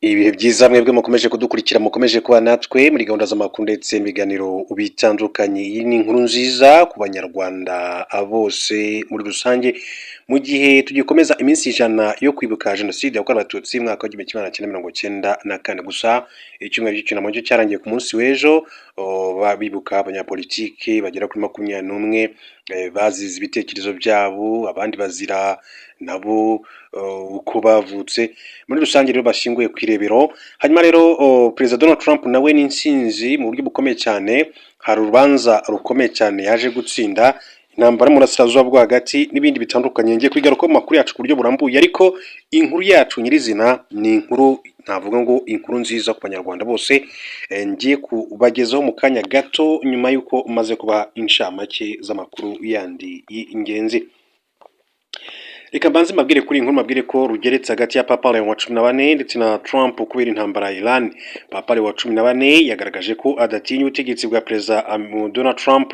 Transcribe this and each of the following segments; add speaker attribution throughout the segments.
Speaker 1: Ibihe byiza mwebwe mukomeje kudukurikira mukomeje kuba natwe muri gahunda z'amakuru ndetse n'ibiganiro bitandukanye. Iyi ni inkuru nziza ku banyarwanda bose muri rusange mu gihe tugikomeza iminsi ijana yo kwibuka jenoside yakorewe abatutsi mu mwaka w'igihumbi kimwe magana cyenda mirongo cyenda na kane. Gusa icyumweru cy'icyunamo cyo cyarangiye ku munsi w'ejo, bibuka abanyapolitiki bagera kuri 21 bazize ibitekerezo byabo, abandi bazira nabo uko bavutse. Muri rusange rero bashyinguye ku irebero. Hanyuma rero perezida Donald Trump nawe ni insinzi mu buryo bukomeye cyane. Hari urubanza rukomeye cyane yaje gutsinda, intambara mu burasirazuba bwo hagati n'ibindi bitandukanye. Ngiye kwigaruka mu makuru yacu ku buryo burambuye, ariko inkuru yacu nyirizina ni inkuru navuga ngo inkuru nziza ku banyarwanda bose. Ngiye kubagezaho mu kanya gato nyuma y'uko umaze kuba inshamake z'amakuru yandi y'ingenzi. Reka mbanze mbabwire kuri inkuru, mbabwire ko rugeretse hagati ya Papa Leo wa 14 ndetse na Trump kubera intambara ya Iran. Papa Leo wa 14 yagaragaje ko adatinya ubutegetsi bwa perezida Donald Trump,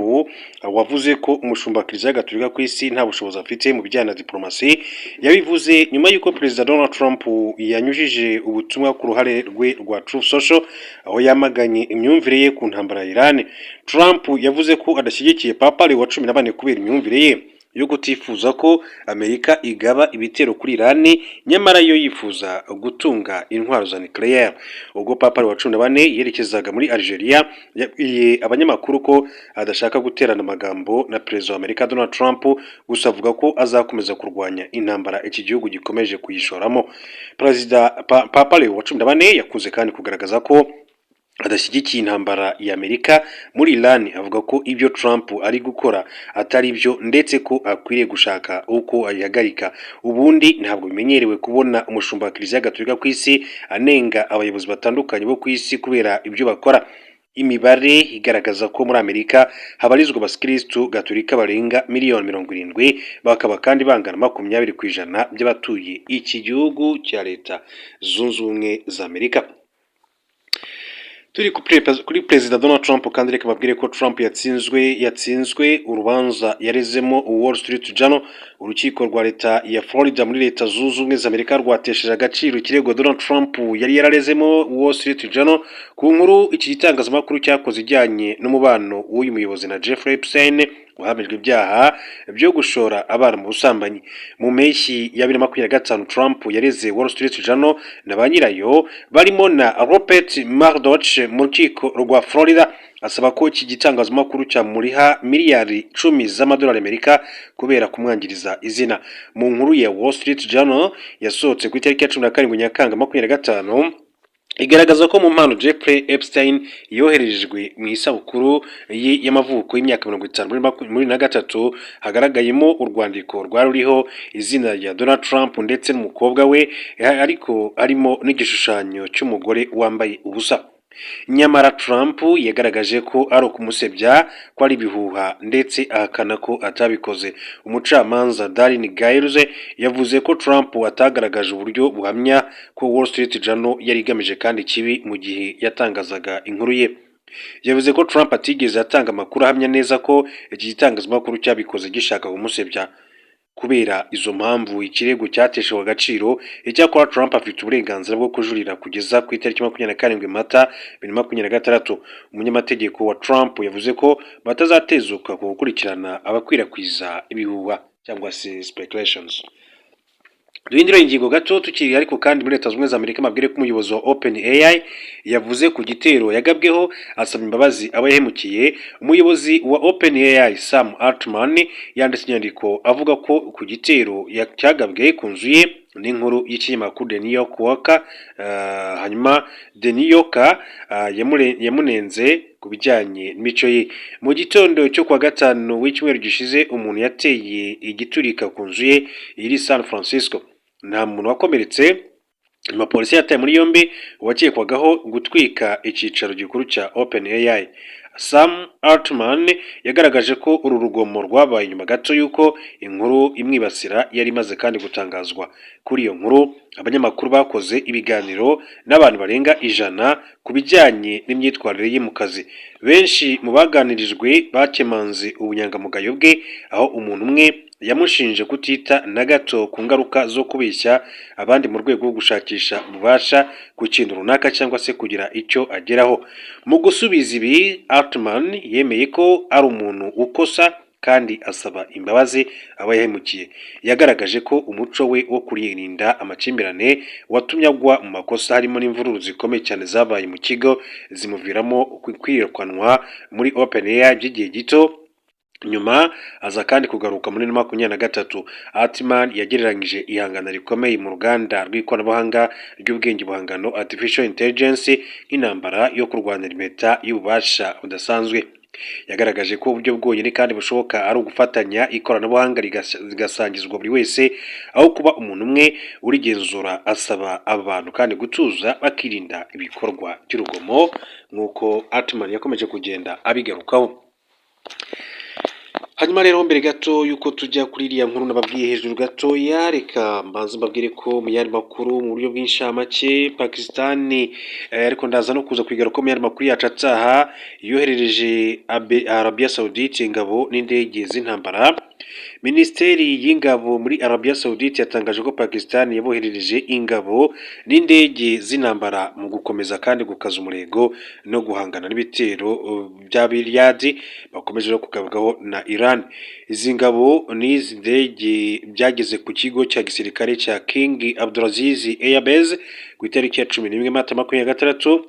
Speaker 1: wavuze ko umushumba Kiliziya Gatolika ku isi nta bushobozi afite mu bijyanye na diplomasi. Yabivuze nyuma y'uko perezida Donald Trump yanyujije ubutumwa ku ruhare rwe rwa Truth Social, aho yamaganye imyumvire ye ku ntambara ya Iran. Trump yavuze ko adashyigikiye Papa Leo wa 14 kubera imyumvire ye yo kutifuza ko Amerika igaba ibitero kuri Iran, nyamara yo yifuza gutunga intwaro za nucleaire. Ubwo Papa wa 14 yerekezaga muri Algeria, yabwiye abanyamakuru ko adashaka guterana amagambo na perezida wa Amerika Donald Trump, gusa avuga ko azakomeza kurwanya intambara iki gihugu gikomeje kuyishoramo. Perezida Papa Leo wa 14 yakuze kandi kugaragaza ko adashyigikiye intambara ya Amerika muri Iran. Avuga ko ibyo Trump ari gukora atari byo, ndetse ko akwiriye gushaka uko ayihagarika. Ubundi ntabwo bimenyerewe kubona umushumba wa Kiliziya Gatolika ku isi anenga abayobozi batandukanye bo ku isi kubera ibyo bakora. Imibare igaragaza ko muri Amerika habarizwa abaskristu Gatolika barenga miliyoni 70, bakaba kandi bangana 20% by'abatuye iki gihugu cya Leta Zunze Ubumwe za Amerika. Turi kuri perezida Donald Trump kandi reka babwire ko Trump yatsinzwe urubanza yarezemo Wall Street Journal. Urukiko rwa leta ya Florida muri Leta Zunze Ubumwe za Amerika rwatesheje agaciro ikirego Donald Trump yari yararezemo Wall Street Journal ku nkuru iki gitangazamakuru cyakoze ijyanye n'umubano w'uyu muyobozi na Jeffrey Epstein, wahamijwe ibyaha byo gushora abana mu busambanyi. Mu mpeshyi ya 2025 Trump yareze Wall Street Journal na ba nyirayo barimo na Rupert Murdoch mu rukiko rwa Florida, asaba ko iki gitangazamakuru cyamuriha miliyari 10 z'amadolari Amerika kubera kumwangiriza izina. Mu nkuru ya Wall Street Journal yasohotse ku itariki ya 17 Nyakanga 2025 igaragaza ko mu mpano Jeffrey Epstein yoherejwe mu isabukuru y'amavuko y'imyaka 50 hagaragayemo urwandiko rwariho izina rya Donald Trump ndetse n'umukobwa we, ariko harimo n'igishushanyo cy'umugore wambaye ubusa. Nyamara Trump yagaragaje ko ari ukumusebya, ko ari bihuha, ndetse ahakana ko atabikoze. Umucamanza Darren Giles yavuze ko Trump atagaragaje uburyo buhamya ko Wall Street Journal yari igamije kandi kibi mu gihe yatangazaga inkuru ye. Yavuze ko Trump atigeze atanga amakuru ahamya neza ko iki gitangazamakuru cyabikoze gishaka kumusebya. Kubera izo mpamvu ikirego cyateshewe agaciro. Icyakora Trump afite uburenganzira bwo kujurira kugeza ku itariki 27 Mata 2026. Umunyamategeko wa Trump yavuze ko batazatezuka ku gukurikirana abakwirakwiza ibihuha cyangwa se speculations. Duhindura ingingo gato tukiri ariko kandi muri Leta Zunze Ubumwe za Amerika, mabwire ko umuyobozi wa OpenAI yavuze ku gitero yagabweho, asaba imbabazi aba yahemukiye. Umuyobozi wa OpenAI Sam Altman yanditse inyandiko avuga ko ku gitero cyagabwe ku nzu ye n'inkuru y'ikinyamakuru The New York Worker. Hanyuma The New Yorker yamunenze ku bijyanye n'imico ye. Mu gitondo cyo kwa gatanu w'icyumweru gishize, umuntu yateye igiturika ku nzu ye iri San Francisco. Nta muntu wakomeretse. Amapolisi yataye muri yombi uwakekwagaho gutwika icyicaro gikuru cya OpenAI. Sam Altman yagaragaje ko uru rugomo rwabaye nyuma gato y'uko inkuru imwibasira yari imaze kandi gutangazwa. Kuri iyo nkuru abanyamakuru bakoze ibiganiro n'abantu barenga 100 ku bijyanye n'imyitwarire ye mu kazi. Benshi mu baganirijwe bakemanze ubunyangamugayo bwe, aho umuntu umwe yamushinje kutita na gato ku ngaruka zo kubeshya abandi mu rwego rwo gushakisha ububasha ku kintu runaka cyangwa se kugira icyo ageraho. Mu gusubiza ibi, Altman yemeye ko ari umuntu ukosa kandi asaba imbabazi aba yahemukiye. Yagaragaje ko umuco we wo kwirinda amakimbirane watumye agwa mu makosa harimo n'imvururu zikomeye cyane zabaye mu kigo zimuviramo kwirukanwa muri OpenAI by'igihe gito. Nyuma aza kandi kugaruka muri 2023. Altman yagereranyije ihangana rikomeye mu ruganda rw'ikoranabuhanga ry'ubwenge buhangano Artificial Intelligence nk'intambara yo kurwanira impeta y'ububasha budasanzwe. Yagaragaje ko uburyo bwonyine kandi bushoboka ari ugufatanya ikoranabuhanga rigasangizwa buri wese aho kuba umuntu umwe urigenzura. Asaba abantu kandi gutuza bakirinda ibikorwa by'urugomo nk'uko Altman yakomeje kugenda abigarukaho. Hanyuma rero mbere gato yuko tujya kuri iriya nkuru nababwiye hejuru gatoya, reka mbanze mbabwire ko mu yandi makuru mu buryo bw'inshamake Pakistani ariko ndaza no kuza kwigaruka ko mu yandi makuru yacu ataha yoherereje Arabia Saudite ingabo n'indege z'intambara. Minisiteri y'ingabo muri Arabia Saudite yatangaje ko Pakistan yaboherereje ingabo n'indege z'intambara mu gukomeza kandi gukaza umurego no guhangana n'ibitero bya Riyadh bakomeje no kugabwaho na Iran. Izi ngabo n'izi ndege byageze ku kigo cya gisirikare cya King Abdulaziz Air Base ku itariki ya 11 Mata 2026.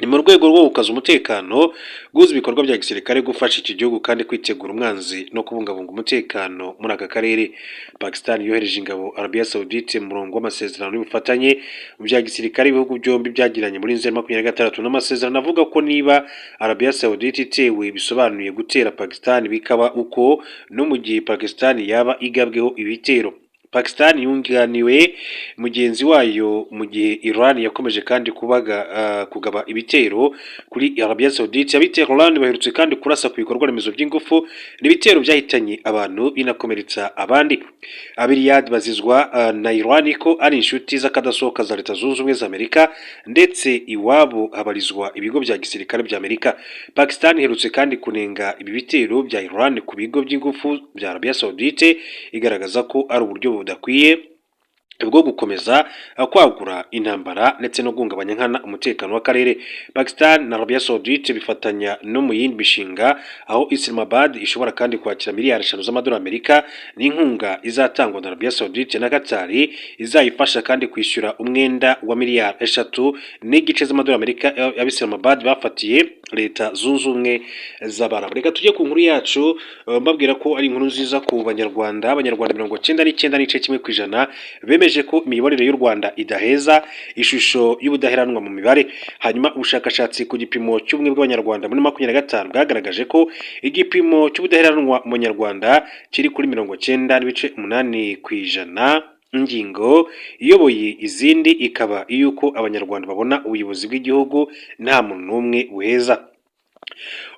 Speaker 1: Ni mu rwego rwo gukaza umutekano, guhuza ibikorwa bya gisirikare, gufasha iki gihugu kandi kwitegura umwanzi no kubungabunga umutekano muri aka karere. Pakistan yohereje ingabo Arabia Saudite mu murongo w'amasezerano y'ubufatanye mu bya gisirikare ibihugu byombi byagiranye muri 2023, n'amasezerano avuga ko niba Arabia Saudite itewe bisobanuye gutera Pakistan bikaba uko no mu gihe Pakistan yaba igabweho ibitero. Pakistan yunganiwe mugenzi wayo mu gihe Iran yakomeje kandi kugaba ibitero kuri Arabia Saudite. Abitero Iran baherutse kandi kurasa ku bikorwa remezo by'ingufu n'ibitero byahitanye abantu binakomeretsa abandi. Riyadh bazizwa na Iran ko ari inshuti z'akadasohoka za Leta Zunze Ubumwe za Amerika ndetse iwabo habarizwa ibigo bya gisirikare bya Amerika. Pakistan iherutse kandi kunenga ibi bitero bya Iran ku bigo by'ingufu bya Arabia Saudite igaragaza ko ari uburyo budakwiye bwo gukomeza kwagura intambara ndetse no guhungabanya nkana umutekano w'akarere. Pakistan na Arabia Saudite bifatanya no mu yindi mishinga aho Islamabad ishobora kandi kwakira miliyari 5 z'amadolari Amerika n'inkunga izatangwa na Arabia Saudite na Qatar izayifasha kandi kwishyura umwenda wa miliyari 3 n'igice z'amadolari Amerika y'Islamabad bafatiye Leta Zunze Ubumwe z'Abarabu. Reka tujye ku nkuru yacu mbabwira ko ari inkuru nziza ku Banyarwanda 99.1% bemeje ko imiyoborere y'u Rwanda idaheza, ishusho y'ubudaheranwa mu mibare. Hanyuma ubushakashatsi ku gipimo cy'ubumwe bw'Abanyarwanda muri 2025 bwagaragaje ko igipimo cy'ubudaheranwa mu Banyarwanda kiri kuri 90.8%. Ingingo iyoboye izindi ikaba iyuko Abanyarwanda babona ubuyobozi bw'igihugu nta muntu n'umwe buheza.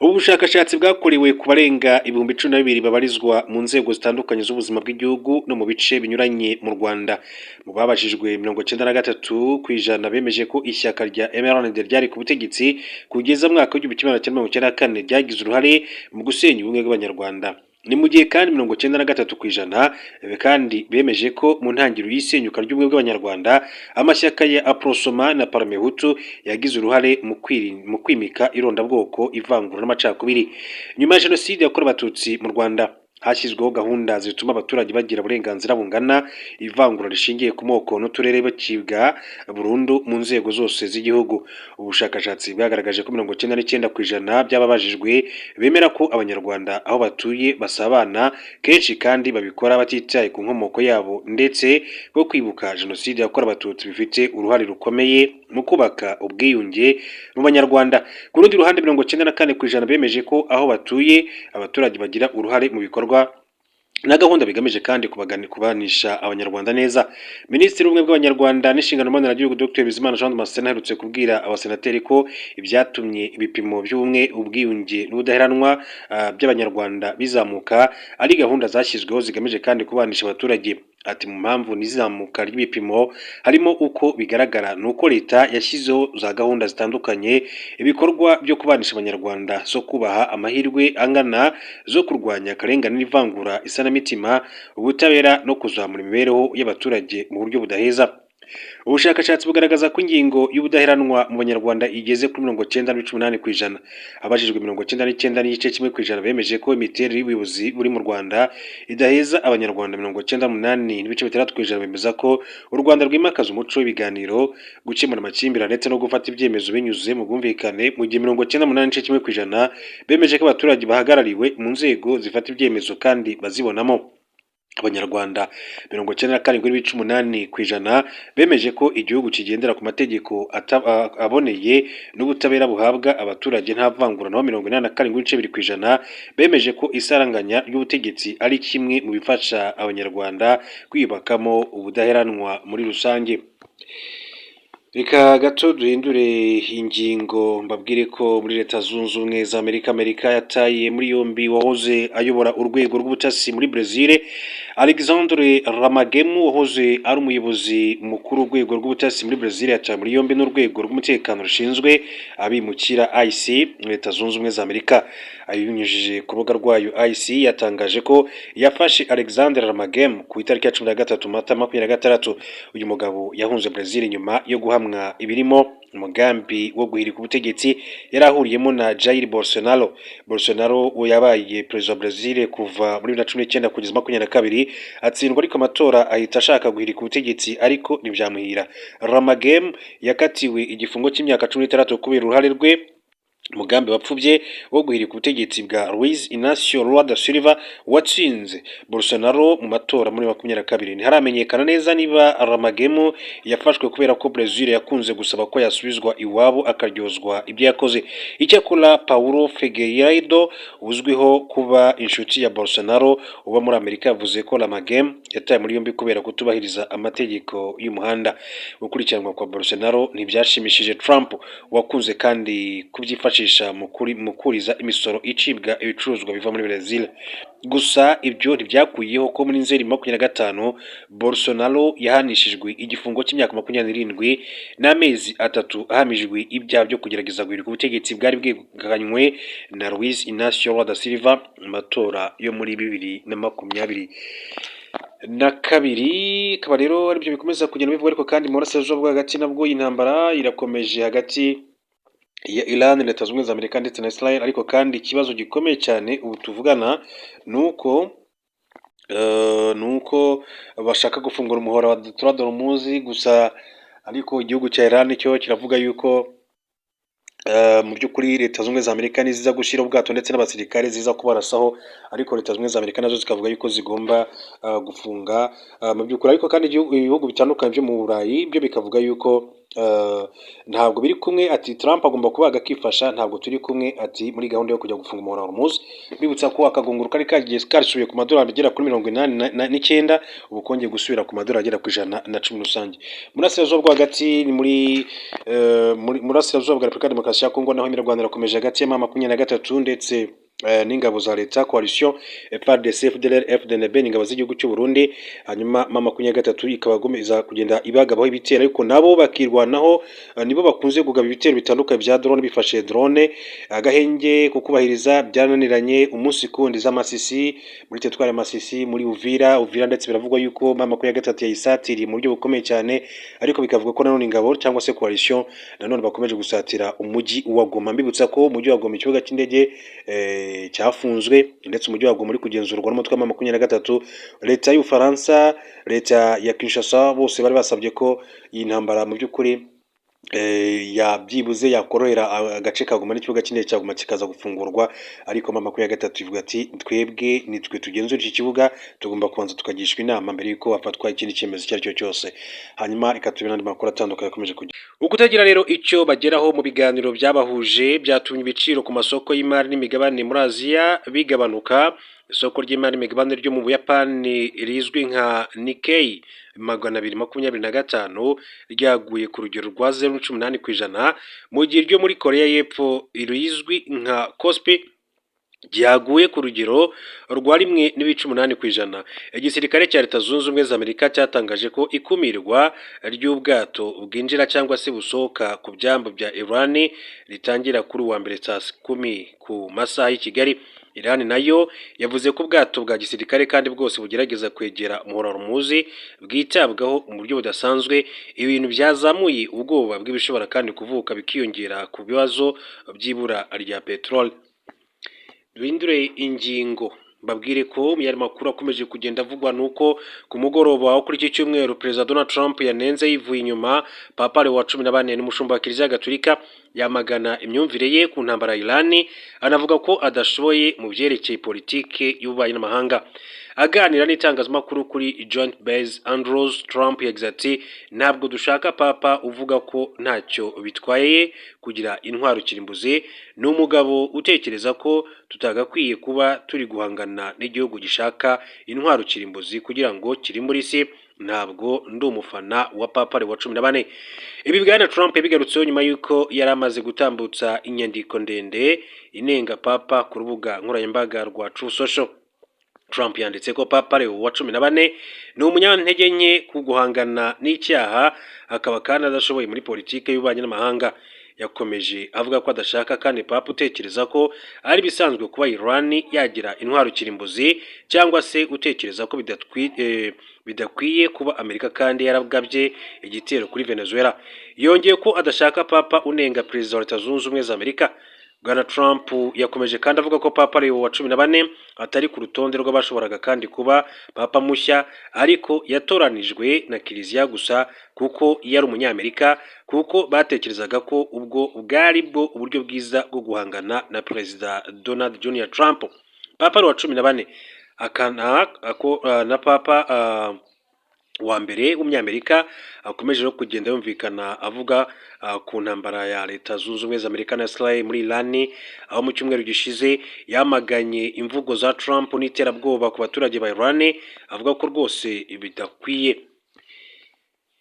Speaker 1: Ubu bushakashatsi bwakorewe ku barenga 12,000 babarizwa mu nzego zitandukanye z'ubuzima bw'igihugu no mu bice binyuranye mu Rwanda. Mu babajijwe 93% bemeje ko ishyaka rya MRND ryari ku butegetsi kugeza mwaka w'1994 ryagize uruhare mu gusenya ubumwe bw'Abanyarwanda. Ni mu gihe kandi 93% kandi bemeje ko mu ntangiriro y'isenyuka ry'ubumwe bw'Abanyarwanda amashyaka ya Aprosoma na Parmehutu yagize uruhare mu kwimika irondabwoko, ivangura n'amacakubiri. Nyuma ya Jenoside yakorewe Abatutsi mu Rwanda hashyizweho gahunda zituma abaturage bagira uburenganzira bungana, ivangura rishingiye ku moko n'uturere bacibwa burundu mu nzego zose z'igihugu. Ubushakashatsi bwagaragaje ko 99% by'ababajijwe bemera ko Abanyarwanda aho batuye basabana kenshi kandi babikora batitaye ku nkomoko yabo, ndetse ko kwibuka Jenoside yakorewe Abatutsi bifite uruhare rukomeye mu kubaka ubwiyunge mu Banyarwanda. Ku rundi ruhande 94% bemeje ko aho batuye abaturage bagira uruhare mu bikorwa na gahunda bigamije kandi kubanisha Abanyarwanda neza. Minisitiri w'ubumwe bw'Abanyarwanda n'inshingano mboneragihugu Dr Bizimana Jean Damascene aherutse kubwira abasenateri ko ibyatumye ibipimo by'ubumwe, ubwiyunge n'ubudaheranwa by'Abanyarwanda bizamuka ari gahunda zashyizweho zigamije kandi kubanisha abaturage. ati mu mpamvu n'izamuka ry'ibipimo harimo uko bigaragara nuko leta yashyizeho za gahunda zitandukanye, ibikorwa byo kubanisha abanyarwanda zo kubaha amahirwe angana, zo kurwanya akarengane n'ivangura isanamitima, ubutabera no kuzamura imibereho y'abaturage mu buryo budaheza. Ubushakashatsi bugaragaza ko ingingo y'ubudaheranwa mu banyarwanda igeze kuri 98%. Abajijwe 99.1% bemeje ko imiterere y'ubuyobozi buri mu Rwanda idaheza abanyarwanda. 98.6% bemeza ko u Rwanda rwimakaza umuco w'ibiganiro, gukemura amakimbirane ndetse no gufata ibyemezo binyuze mu bwumvikane, mu gihe 98.1% bemeje ko abaturage bahagarariwe mu nzego zifata ibyemezo kandi bazibonamo. Abanyarwanda 97.8% bemeje ko igihugu kigendera ku mategeko aboneye n'ubutabera buhabwa abaturage nta vangura, naho 87.2% bemeje ko isaranganya ry'ubutegetsi ari kimwe mu bifasha abanyarwanda kwiyubakamo ubudaheranwa muri rusange. Reka gato duhindure ingingo mbabwire ko muri Leta Zunze Ubumwe za Amerika yataye muri yombi wahoze ayobora urwego rw'ubutasi muri Brazil, Alexandre Ramagemu, wahoze ari umuyobozi mukuru w'urwego rw'ubutasi muri Brazil, yatawe muri yombi n'urwego rw'umutekano rushinzwe abimukira IC Leta Zunze Ubumwe za Amerika. Abinyujije ku rubuga rwayo, IC yatangaje ko yafashe Alexandre Ramagemu ku itariki ya 13 Mata 2026. Uyu mugabo yahunze Brazil nyuma yo guhamwa ibirimo umugambi wo guhirika ubutegetsi yari ahuriyemo na Jair Bolsonaro. Bolsonaro yabaye perezida wa Brazil kuva muri 2019 kugeza 2022, atsindwa ariko amatora ahita ashaka guhirika ubutegetsi ariko ntibyamuhira. Ramagemu yakatiwe igifungo cy'imyaka 16 kubera uruhare rwe umugambi wapfubye wo guhirika ubutegetsi bwa Luiz Inácio Lula da Silva watsinze Bolsonaro mu matora muri 2022. Ntiharamenyekana neza niba Ramagemu yafashwe kubera ko Brazil yakunze gusaba ko yasubizwa iwabo akaryozwa ibyo yakoze. Icyakora Paulo Figueiredo, uzwiho kuba inshuti ya Bolsonaro uba muri Amerika, yavuze ko Ramagemu yataye muri yombi kubera kutubahiriza amategeko y'umuhanda. Gukurikiranwa kwa Bolsonaro ntibyashimishije Trump, wakunze kandi kubyifashisha mu kuriza imisoro icibwa ibicuruzwa biva muri Brazil. Gusa ibyo ntibyakuyeho ko muri Nzeri 2025 Bolsonaro yahanishijwe igifungo cy'imyaka 27 n'amezi 3 ahamijwe ibyaha byo kugerageza guhirika ubutegetsi bwari bweganywe na Luiz Inácio Lula da Silva mu matora yo muri 2022. Kaba rero aribyo bikomeza kugenda bivuga, ariko kandi mu burasirazuba bwo hagati nabwo intambara irakomeje hagati ya Iran, Leta Zunze Ubumwe za Amerika ndetse na Israel. Ariko kandi ikibazo gikomeye cyane ubu tuvugana nuko bashaka gufungura umuhora wa Hormuz, gusa ariko igihugu cya Iran cyo kiravuga yuko mu by'ukuri Leta Zunze Ubumwe za Amerika niziza gushyira ubwato ndetse n'abasirikare ziza kubarasaho, ariko Leta Zunze Ubumwe za Amerika nazo zikavuga yuko zigomba gufunga mu by'ukuri. Ariko kandi ibihugu bitandukanye byo mu Burayi byo bikavuga yuko ntabwo biri kumwe, ati Trump agomba kubaga akifasha, ntabwo turi kumwe ati muri gahunda yo kujya gufunga umuhora wa Hormuz. Bibutsa ko akagunguru kari karisubiye ku madolari agera kuri 89, ubu kongeye gusubira ku madolari agera ku 110 rusange. Burasirazuba bwo hagati ni muri burasirazuba bwa Repubulika ya Demokarasi ya Kongo, naho imirwano irakomeje hagati ya M23 ndetse n'ingabo za leta coalition FARDC, FDLR, FDNB n'ingabo z'igihugu cy'u Burundi. Hanyuma M23 ikabagomeza kugenda ibagabaho ibitero, ariko nabo bakirwanaho, nibo bakunze kugaba ibitero bitandukanye bya drone, bifashe drone. Agahenge kukubahiriza byananiranye umunsi kundi z'amasisi muri tetwara y'amasisi muri Uvira ndetse biravugwa yuko M23 yayisatiriye mu buryo bukomeye cyane, ariko bikavuga ko nanone ingabo cyangwa se coalition nanone bakomeje gusatira umujyi wa Goma. Mbibutsa ko umujyi wa Goma ikibuga cy'indege cyafunzwe ndetse umujyi wa Goma muri kugenzurwa n'umutwe wa M23. Leta y'Ufaransa, leta ya Kinshasa bose bari basabye ko iyi ntambara mu by'ukuri yabyibuze yakorohera agace ka Goma n'ikibuga cy'indege cya Goma kikaza gufungurwa, ariko M23 ivuga ati twebwe nitwe tugenzura iki kibuga, tugomba kubanza tukagishwa inama mbere yuko hafatwa ikindi cyemezo icyo ari cyo cyose. Hanyuma ikatubira n'andi makuru atandukanye yakomeje kujya ukutagira rero icyo bageraho mu biganiro byabahuje, byatumye ibiciro ku masoko y'imari n'imigabane muri Aziya bigabanuka. Isoko ry'imari n'imigabane ryo mu Buyapani rizwi nka Nikkei 225 ryaguye ku rugero rwa 0.18%, mu gihe ryo muri Korea y'Epfo rizwi nka Kospi ryaguye ku rugero rwa 1.8%. Igisirikare cya Leta Zunze Ubumwe za Amerika cyatangaje ko ikumirwa ry'ubwato bwinjira cyangwa se busohoka ku byambu bya Iran ritangira kuri wa mbere saa 10 ku masaha y'i Kigali. Iran nayo yavuze ko ubwato bwa gisirikare kandi bwose bugerageza kwegera umuhora Hormuz bwitabwaho mu buryo budasanzwe, ibintu byazamuye ubwoba bw'ibishobora kandi kuvuka bikiyongera ku bibazo by'ibura rya peteroli. Duhindure ingingo babwire ko mu yari makuru akomeje kugenda avugwa nuko ku mugoroba wo kuri iki cyumweru Perezida Donald Trump yanenze yivuye inyuma Papa Leo wa 14 n'umushumba wa Kiliziya Gatolika yamagana imyumvire ye ku ntambara ya Iran, anavuga ko adashoboye mu byerekeye politike y'ububanyi n'amahanga. Aganira n'itangazamakuru kuri Joint Base Andrews, Trump yagize ati ntabwo dushaka papa uvuga ko ntacyo bitwaye kugira intwaro kirimbuzi, ni umugabo utekereza ko tutagakwiye kuba turi guhangana n'igihugu gishaka intwaro kirimbuzi kugira ngo kirimbure isi. Ntabwo ndi umufana wa Papa Leo wa 14. Ibi bwana Trump yabigarutseho nyuma y'uko yari amaze gutambutsa inyandiko ndende inenga papa ku rubuga nkoranyambaga rwa Truth Social. Trump yanditse ko Papa Leo wa 14 ni umunyantege nke ku guhangana n'icyaha, akaba kandi adashoboye muri politike y'ububanyi n'amahanga. Yakomeje avuga ko adashaka kandi papa utekereza ko ari bisanzwe kuba Iran yagira intwaro kirimbuzi cyangwa se utekereza ko bidakwiye kuba Amerika kandi yarabgabye igitero kuri Venezuela. Yongeye ko adashaka papa unenga Perezida wa Leta Zunze Ubumwe za Amerika. Bwana Trump yakomeje kandi avuga ko Papa Leo wa 14 atari ku rutonde rw'abashoboraga kandi kuba papa mushya, ariko yatoranijwe na Kiliziya gusa kuko yari umunyamerika, kuko batekerezaga ko ubwo bwari bwo uburyo bwiza bwo guhangana na Perezida Donald Jr. Trump. Papa Leo wa 14 na papa wa mbere w'umunyamerika akomeje no kugenda yumvikana avuga ku ntambara ya Leta Zunze Ubumwe za Amerika na Israel muri Iran, aho mu cyumweru gishize yamaganye imvugo za Trump n'iterabwoba ku baturage ba Iran, avuga ko rwose bidakwiye.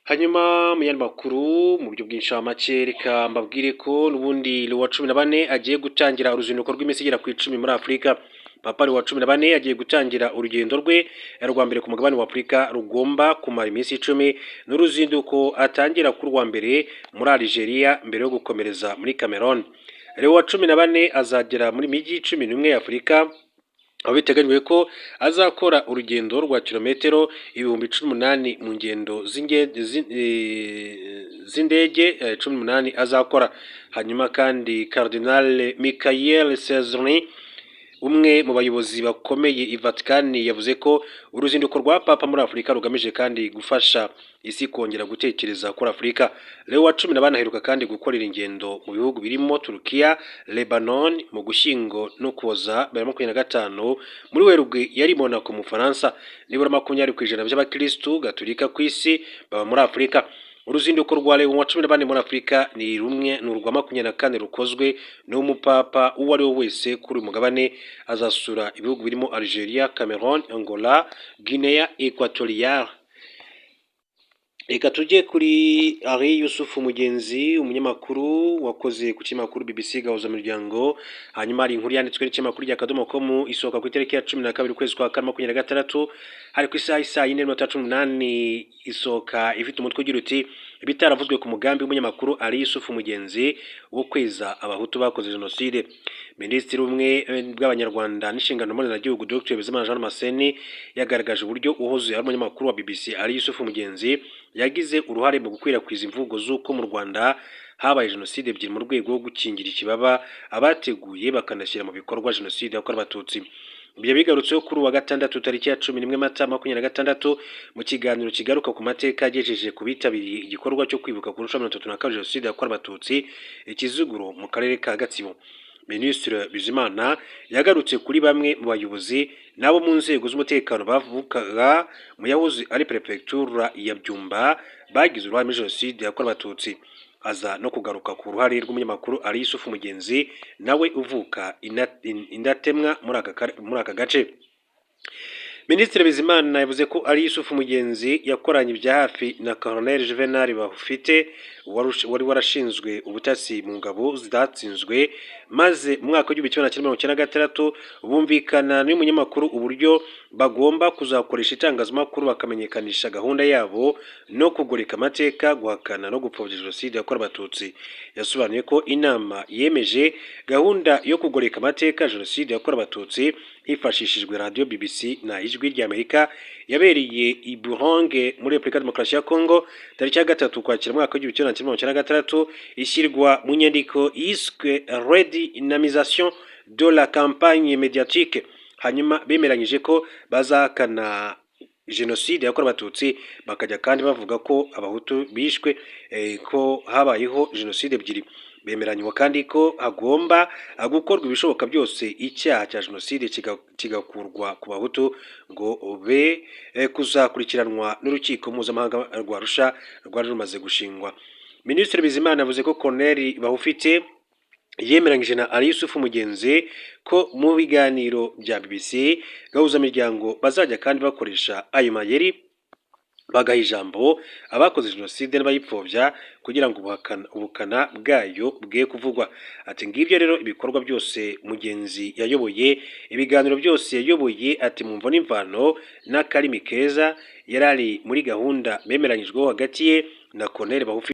Speaker 1: Hanyuma mu yandi makuru mu buryo bw'inshamake reka mbabwire ko n'ubundi Leo wa 14 agiye gutangira uruzinduko rw'iminsi igera ku 10 muri Afurika. Papa Leo wa 14 agiye gutangira urugendo rwe rwa mbere ku mugabane wa Afurika rugomba kumara iminsi 10, n'uruzinduko atangira kuri wa mbere muri Algeria mbere yo gukomereza muri Cameroon. Leo wa 14 azagera muri miji 11 ya Afurika, aho biteganyijwe ko azakora urugendo rwa kilometero 18,000 mu ngendo z'indege 18 azakora. Hanyuma kandi Cardinal Michael Cesare, umwe mu bayobozi bakomeye i Vatican, yavuze ko uruzinduko rwa papa muri Afurika rugamije kandi gufasha isi kongera gutekereza kuri Afurika. Leo wa 14 aheruka kandi gukorera ingendo mu bihugu birimo Turukiya, Lebanon mu Gushyingo no Kuboza 2025. Muri Werurwe yari Monaco mu Faransa. Nibura 20% by'abakristu Gatolika ku isi baba muri Afurika. Uruzinduko rwa Leo wa 14 muri Afurika ni rumwe n'urwa 24 rukozwe n'umupapa uwo ari we wese kuri umugabane. Azasura ibihugu birimo Algeria, Cameroon, Angola, Guinea Equatorial. Reka tujye kuri Ari Yusufu Mugenzi, umunyamakuru wakoze ku kinyamakuru BBC Gahuza Miryango. Hanyuma ari inkuru yanditswe n'ikinyamakuru rya Kadomo.com isohoka ku itariki ya 12 ukwezi kwa 2026, hari ku isaha 4:18 isohoka ifite umutwe ugira uti ibitaravuzwe ku mugambi w'umunyamakuru Ari Yusufu Mugenzi wo kweza abahutu bakoze jenoside. Minisitiri umwe bw'Abanyarwanda n'inshingano mboneragihugu Dr. Bizimana Jean Damascene yagaragaje uburyo uhoze ari umunyamakuru wa BBC Ari Yusufu Mugenzi yagize uruhare mu gukwirakwiza imvugo z'uko mu Rwanda habaye jenoside ebyiri mu rwego rwo gukingira ikibaba abateguye bakanashyira mu bikorwa jenoside yakorewe Abatutsi. Ibyo bigarutseho kuri wa gatandatu tariki ya 11 Mata 2026 mu kiganiro kigaruka ku mateka yagejeje ku bitabiriye igikorwa cyo kwibuka ku nshuro 32 jenoside yakorewe Abatutsi Ikiziguro mu karere ka Gatsibo. Minisitiri Bizimana yagarutse kuri bamwe mu bayobozi nabo mu nzego z'umutekano bavukaga mu yahoze ari prefecture ya Byumba bagize uruhare muri jenoside yakorewe Abatutsi. Aza no kugaruka ku ruhare rw'umunyamakuru Ari Yusufu Mugenzi nawe uvuka indatemwa muri aka gace. Minisitiri Bizimana yavuze ko Ari Yusufu Mugenzi yakoranye ibya hafi na Colonel Juvenal Bafite wari warashinzwe ubutasi mu ngabo zidatsinzwe, maze mu mwaka w'igihumbi kimwe magana cyenda mirongo icyenda na gatandatu bumvikana n'umunyamakuru uburyo bagomba kuzakoresha itangazamakuru bakamenyekanisha gahunda yabo no kugoreka amateka, guhakana no gupfobya jenoside yakorewe abatutsi. Yasobanuye ko inama yemeje gahunda yo kugoreka amateka jenoside yakorewe abatutsi hifashishijwe radiyo BBC na ijwi ry'Amerika yabereye i Buronge muri Repubulika Demokarasi ya Kongo tariki ya 3 Ukwakira mwaka w'igihumbi kimwe magana cyenda mirongo icyenda na gatandatu, ishyirwa mu nyandiko yiswe redynamisation de la campagne médiatique. Hanyuma bemeranyije ko bazahakana jenoside yakorewe abatutsi, bakajya kandi bavuga ko abahutu bishwe, ko habayeho jenoside ebyiri. Bemeranywa kandi ko hagomba gukorwa ibishoboka byose icyaha cya jenoside kigakurwa ku bahutu ngo be kuzakurikiranwa n'urukiko mpuzamahanga rwa Arusha rwari rumaze gushingwa. Minisitiri Bizimana yavuze ko Colonel Bahufite yemeranyije na Ali Yusufu Mugenzi ko mu biganiro bya BBC gahuzamiryango bazajya kandi bakoresha ayo mayeri bagaha ijambo abakoze jenoside n'abayipfobya kugira ngo ubukana bwayo bwe kuvugwa. Ati ngibyo rero ibikorwa byose Mugenzi yayoboye, ibiganiro byose yayoboye, ati mu mvo n'imvano n'akarimi keza yarari muri gahunda bemeranyijweho hagati ye na Colonel Bahufite.